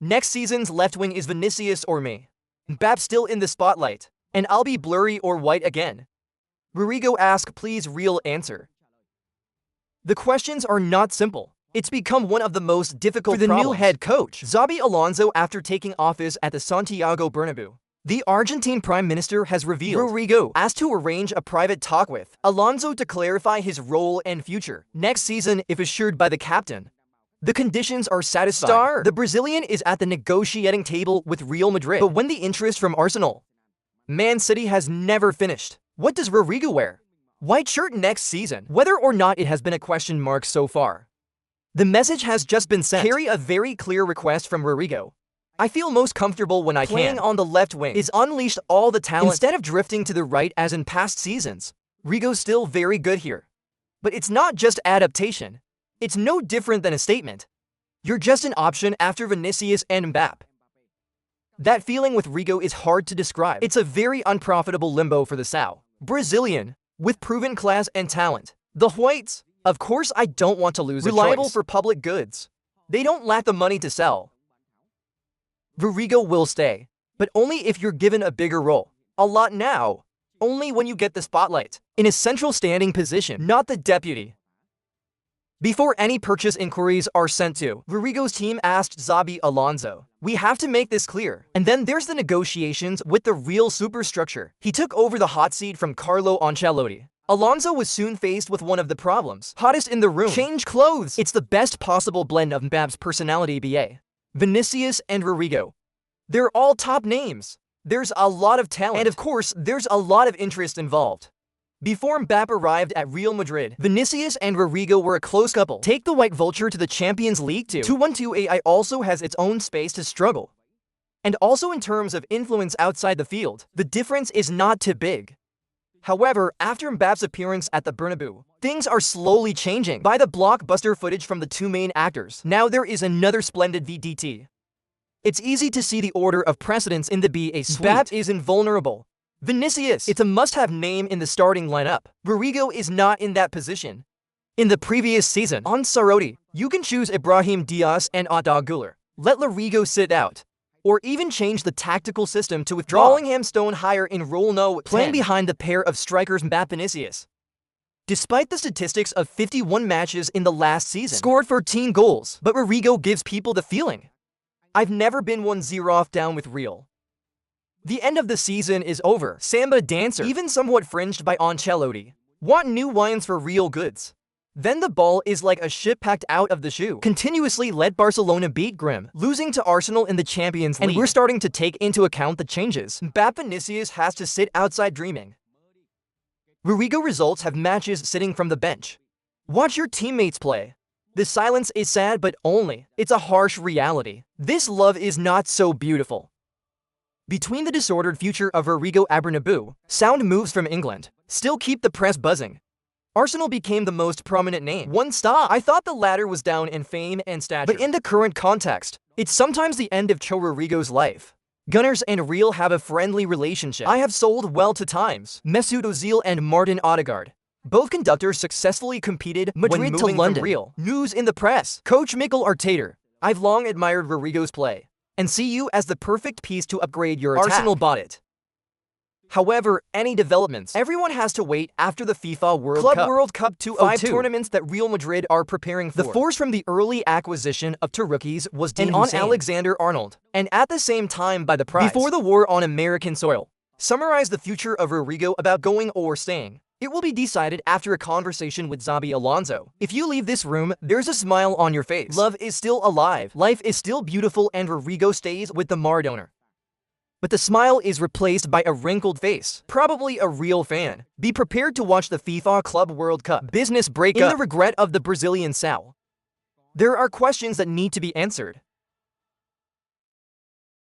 Next season's left wing is Vinicius or me. Mbappe still in the spotlight. And I'll be blurry or white again. Rodrygo ask please real answer. The questions are not simple. It's become one of the most difficult for the new head coach, Xabi Alonso, after taking office at the Santiago Bernabeu. The Argentine Prime Minister has revealed Rodrygo asked to arrange a private talk with Alonso to clarify his role and future next season if assured by the captain. The conditions are satisfied. The Brazilian is at the negotiating table with Real Madrid, but when the interest from Arsenal, Man City has never finished. What does Rodrygo wear? White shirt next season, whether or not it has been a question mark so far. The message has just been sent. Carry a very clear request from Rodrygo. I feel most comfortable when I can. Playing on the left wing is unleashed all the talent instead of drifting to the right as in past seasons. Rodrygo's still very good here. But it's not just adaptation. It's no different than a statement. You're just an option after Vinicius and Mbappe. That feeling with Rodrygo is hard to describe. It's a very unprofitable limbo for the Sao Brazilian, with proven class and talent. The Whites, of course I don't want to lose reliable a choice. For public goods. They don't lack the money to sell. Rodrygo will stay, but only if you're given a bigger role. A lot now. Only when you get the spotlight. In a central standing position, not the deputy. Before any purchase inquiries are sent to, Rodrygo's team asked Xabi Alonso, "We have to make this clear." And then there's the negotiations with the real superstructure. He took over the hot seat from Carlo Ancelotti. Alonso was soon faced with one of the problems. Hottest in the room. Change clothes. It's the best possible blend of Mbappe's personality, Vinicius and Rodrygo. They're all top names. There's a lot of talent. And of course, there's a lot of interest involved. Before Mbappe arrived at Real Madrid, Vinicius and Rodrygo were a close couple. Take the White Vulture to the Champions League too. 212 AI also has its own space to struggle. And also in terms of influence outside the field, the difference is not too big. However, after Mbappe's appearance at the Bernabeu, things are slowly changing. By the blockbuster footage from the two main actors, now there is another splendid VDT. It's easy to see the order of precedence in the BA suite. Mbappe is invulnerable. Vinicius, it's a must-have name in the starting lineup. Rodrygo is not in that position. In the previous season, on Saroti, you can choose Ibrahim Diaz and Arda Güler. Let Rodrygo sit out. Or even change the tactical system to withdraw Bellingham stone higher in role no 10, playing behind the pair of strikers Mbappe Vinicius. Despite the statistics of 51 matches in the last season, scored 13 goals, but Rodrygo gives people the feeling. I've never been 1-0 off down with Real. The end of the season is over. Samba dancer, even somewhat fringed by Ancelotti. Want new wines for real goods. Then the ball is like a ship packed out of the shoe. Continuously let Barcelona beat Grim, losing to Arsenal in the Champions League. And we're starting to take into account the changes. Mbappe Vinicius has to sit outside dreaming. Rodrygo results have matches sitting from the bench. Watch your teammates play. The silence is sad, but only. It's a harsh reality. This love is not so beautiful. Between the disordered future of Rodrygo at Bernabeu, sound moves from England still keep the press buzzing. Arsenal became the most prominent name. One stop. I thought the latter was down in fame and stature. But in the current context, it's sometimes the end of Rodrygo's life. Gunners and Real have a friendly relationship. I have sold well to times. Mesut Ozil and Martin Odegaard. Both conductors successfully competed Madrid to London. Real. News in the press. Coach Mikel Arteta. I've long admired Rodrygo's play and see you as the perfect piece to upgrade your attack. Arsenal bought it. However, any developments, everyone has to wait after the FIFA World Cup 2022 tournaments that Real Madrid are preparing for. The force from the early acquisition of two rookies was Dean on Alexander-Arnold, and at the same time by the prize. Before the war on American soil, summarize the future of Rodrygo about going or staying. It will be decided after a conversation with Xabi Alonso. If you leave this room, there's a smile on your face. Love is still alive, life is still beautiful, and Rodrygo stays with the Maradona. But the smile is replaced by a wrinkled face, probably a real fan. Be prepared to watch the FIFA Club World Cup business break up in the regret of the Brazilian Sao. There are questions that need to be answered.